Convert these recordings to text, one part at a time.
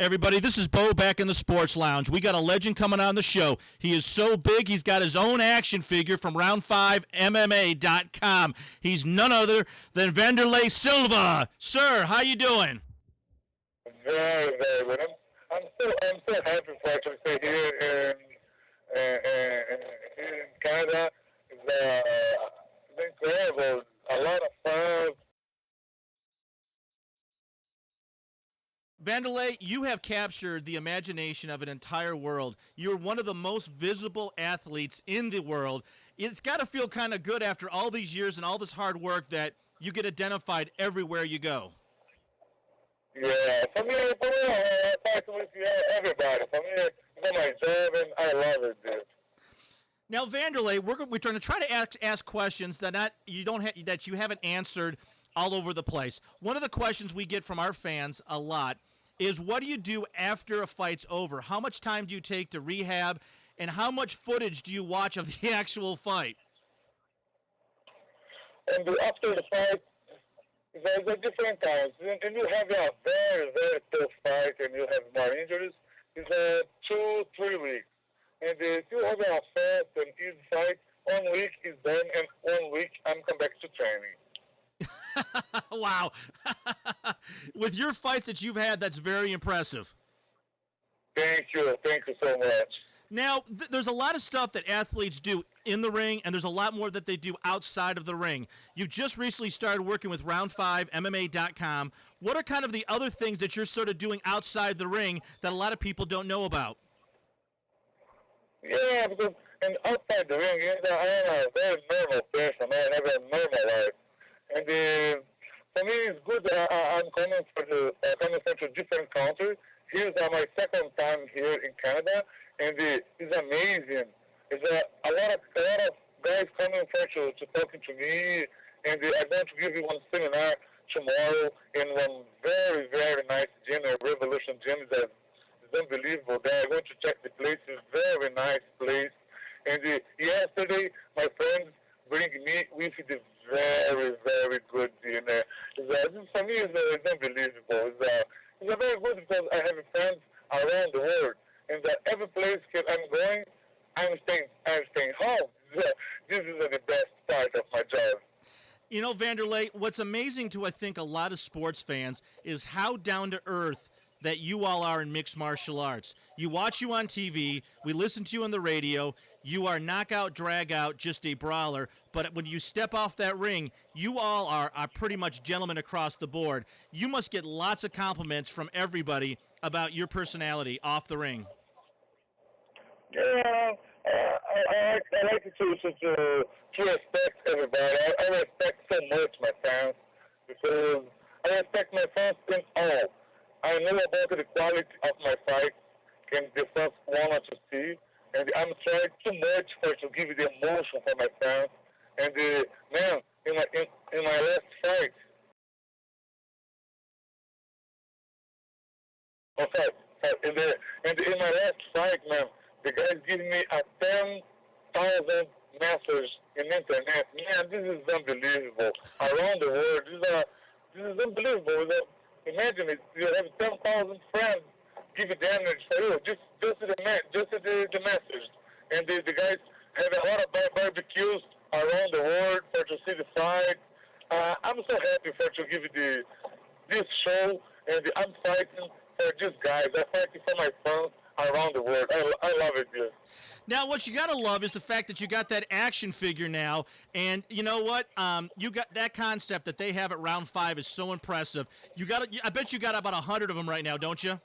Everybody, this is Bo back in the Sports Lounge. We got a legend coming on the show. He is so big, he's got his own action figure from Round5MMA.com. He's none other than Wanderlei Silva. Sir, how you doing? Very, very good. I'm so happy for actually stay here in Canada. It's incredible. A lot of fun. Wanderlei, you have captured the imagination of an entire world. You're one of the most visible athletes in the world. It's got to feel kind of good after all these years and all this hard work that you get identified everywhere you go. Yeah, for me, I fight with everybody. For me, it's my job, and I love it, dude. Now, Wanderlei, we're going to try to ask questions that you haven't answered all over the place. One of the questions we get from our fans a lot is, what do you do after a fight's over? How much time do you take to rehab, and how much footage do you watch of the actual fight? And after the fight, there's a different times. And you have a very, very tough fight, and you have more injuries. It's 2-3 weeks. And if you have a fast and easy fight, 1 week is done, and 1 week I'm come back to training. Wow. With your fights that you've had, that's very impressive. Thank you so much. Now, there's a lot of stuff that athletes do in the ring, and there's a lot more that they do outside of the ring. You've just recently started working with Round5MMA.com. What are kind of the other things that you're sort of doing outside the ring that a lot of people don't know about? Yeah, because outside the ring, I am a very normal person. I have a normal life. And for me, it's good. I'm coming from a different country. Here's my second time here in Canada, and it's amazing. It's a lot of guys coming to talking to me, and I'm going to give you one seminar tomorrow in one very, very nice gym, a Revolution gym. It's unbelievable. There, I'm going to check the place. It's a very nice place. And yesterday, my friends bring me with the very, very good dinner. For me, it's unbelievable. It's very good because I have friends around the world, and every place I'm going, I'm staying home. This is the best part of my job. You know, Wanderlei, what's amazing to, I think, a lot of sports fans is how down to earth that you all are in mixed martial arts. You watch you on TV, we listen to you on the radio, you are knockout, drag out, just a brawler, but when you step off that ring, you all are pretty much gentlemen across the board. You must get lots of compliments from everybody about your personality off the ring. Yeah, I like to respect everybody. I respect so much my fans, because I respect my fans in all. I know about the quality of my fight, and the fans want to see, and I'm trying too much to give the emotion for my fans. And man, in my last fight, in my last fight, man, the guys give me a 10,000 message in internet. Man, this is unbelievable. Around the world, this is unbelievable. Imagine it, you have 10,000 friends give it damage for you, just the message. And the guys have a lot of barbecues around the world to see the fight. I'm so happy to give this show, and I'm fighting for these guys. I'm fighting for my fans around the world. I love it, dude. Now, what you got to love is the fact that you got that action figure now, and you know what? You got that concept that they have at Round 5 is so impressive. I bet you got about 100 of them right now, don't you?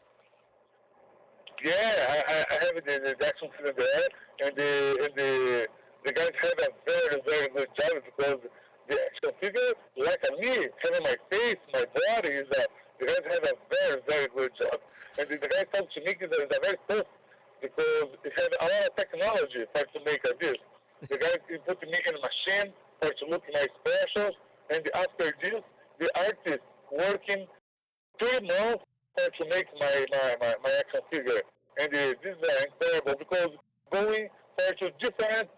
Yeah, I have the action figure there, and the guys have a very, very good job, because the action figure, like me, having my face, my body, the guys have a very, very good job. And the guys talk to me, it's a very tough, because it has a lot of technology to make this. The guys put me in a machine to look my specials, and after this, the artist working 3 months to make my action figure. And this is incredible, because going to different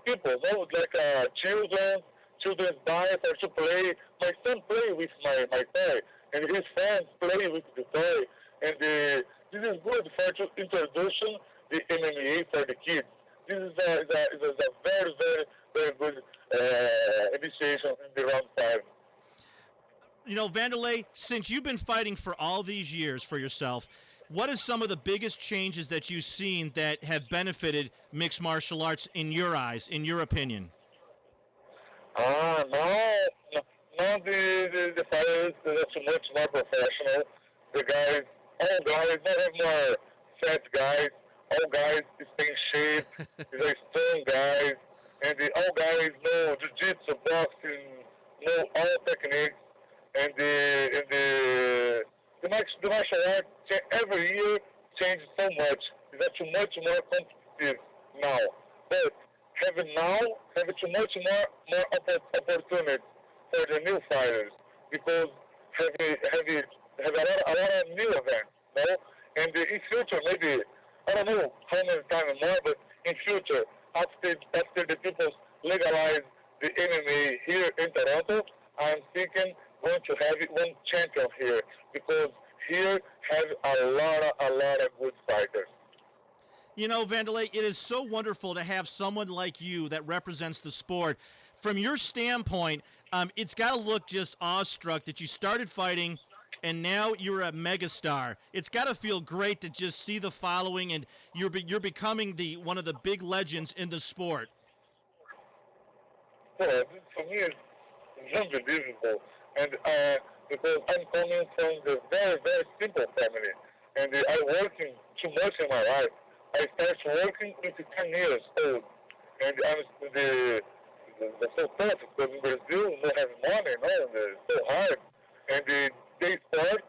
people, like children's diet to play. My son play with my toy, and his friends play with the toy. And this is good for to introduction the MMA for the kids. This is a very, very, very good initiation in the round 5. You know, Wanderlei, since you've been fighting for all these years for yourself, what are some of the biggest changes that you've seen that have benefited mixed martial arts in your eyes, in your opinion? Now the fighters are much more professional. The guys, all guys, not have more fat guys. All guys stay in shape. These are strong guys, and all guys know jiu-jitsu, boxing, know all techniques, and the martial art every year changes so much. It's actually much more competitive now, but have too much more opportunity for the new fighters because have a lot of new events, no? And in future maybe I don't know how many times more, but in future after the people legalize the MMA here in Toronto, I'm thinking going to have one champion here because here have a lot of good fighters. You know, Wanderlei, it is so wonderful to have someone like you that represents the sport. From your standpoint, it's got to look just awestruck that you started fighting and now you're a megastar. It's got to feel great to just see the following and you're becoming one of the big legends in the sport. Well, for me, it's unbelievable. And because I'm coming from the very, very simple family, and I'm working too much in my life. I started working with 10 years old, and I'm so tough because in Brazil we don't have money, no, and it's so hard. And they sport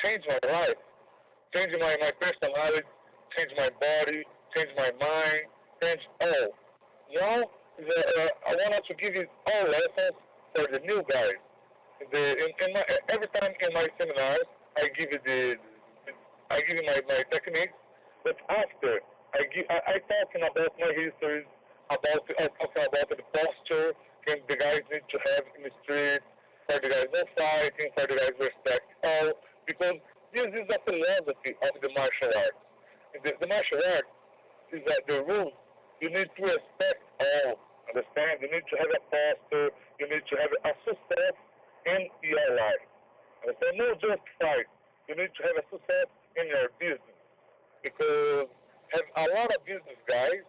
changed my life, changed my personality, changed my body, changed my mind, changed all. Now I wanted to give you all lessons for the new guys. Every time in my seminars, I give you my techniques. But after I talking about my history, I talking about the posture and the guys need to have in the street, for the guys not fighting, for the guys respect all, because this is the philosophy of the martial arts. The martial arts is that the rules. You need to respect all. Understand? You need to have a posture. You need to have a success in your life. Understand? Not just fight. You need to have a success in your business. Because have a lot of business guys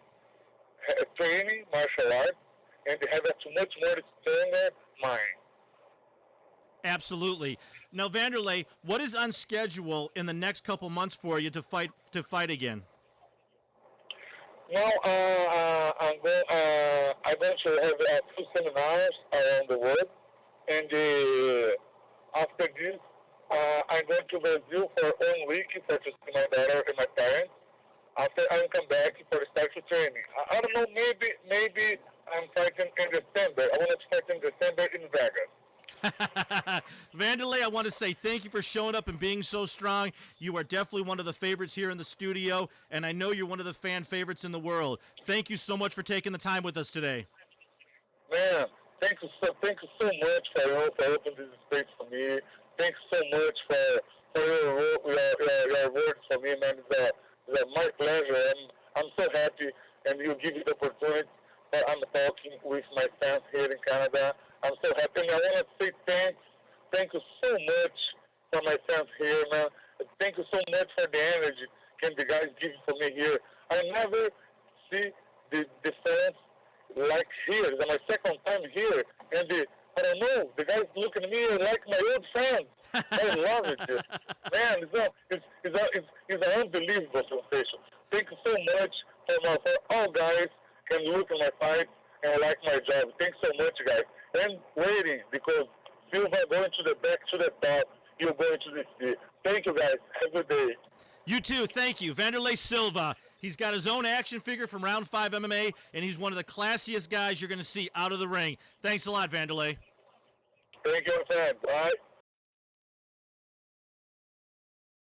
training martial arts and they have a too much more stronger mind. Absolutely. Now, Wanderlei, what is on schedule in the next couple months for you to fight again? Now I'm going to have 2 seminars around the world, and after this I'm going to Brazil for 1 week for to see my daughter and my parents. After I come back for start to training. I don't know, maybe I'm fighting in December. I want to fight in December in Vegas. Wanderlei, I want to say thank you for showing up and being so strong. You are definitely one of the favorites here in the studio, and I know you're one of the fan favorites in the world. Thank you so much for taking the time with us today. Man, thank you so much for opening this space for me. Thanks so much for your words for me, man. It's my pleasure. I'm so happy, and you give me the opportunity that I'm talking with my fans here in Canada. I'm so happy, and I want to say thank you so much for my fans here, man. Thank you so much for the energy can the guys give for me here. I never see the fans like here. It's my second time here, and I don't know, the guys look at me like my old fans. I love it, dude. Man, it's an unbelievable sensation. Thank you so much for all guys can look at my fights and like my job. Thanks so much, guys. And waiting because Silva going to the back to the top. You're going to the sea. Thank you, guys. Have a good day. You too. Thank you. Wanderlei Silva. He's got his own action figure from Round 5 MMA, and he's one of the classiest guys you're going to see out of the ring. Thanks a lot, Wanderlei. Thank you, my friend. Bye.